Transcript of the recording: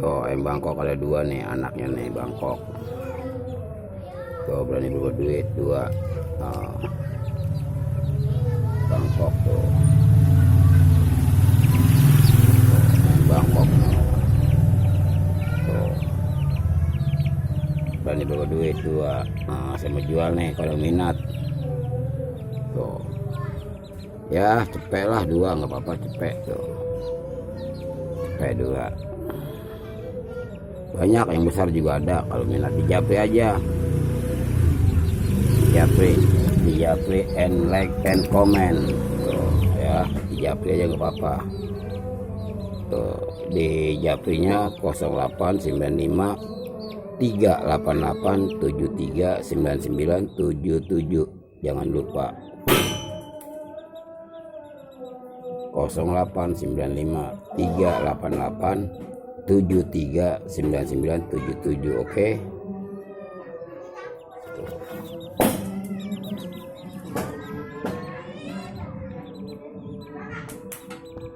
Tuh ayam Bangkok ada 2 nih, anaknya nih Bangkok. Tuh berani berbuat duit 2. Bangkok tuh. Bangkok tuh. Berani bawa duit 2. Saya mau jual nih kalau minat tuh ya. Cepet lah 2, nggak apa-apa, cepet tuh, cepet 2. Banyak yang besar juga ada, kalau minat di japri aja, japri, di japri and like and comment tuh ya, di japri aja nggak apa-apa tuh. Di japrinya 0895 388 73 99 77, jangan lupa 0895 388 73 99 77. Oke.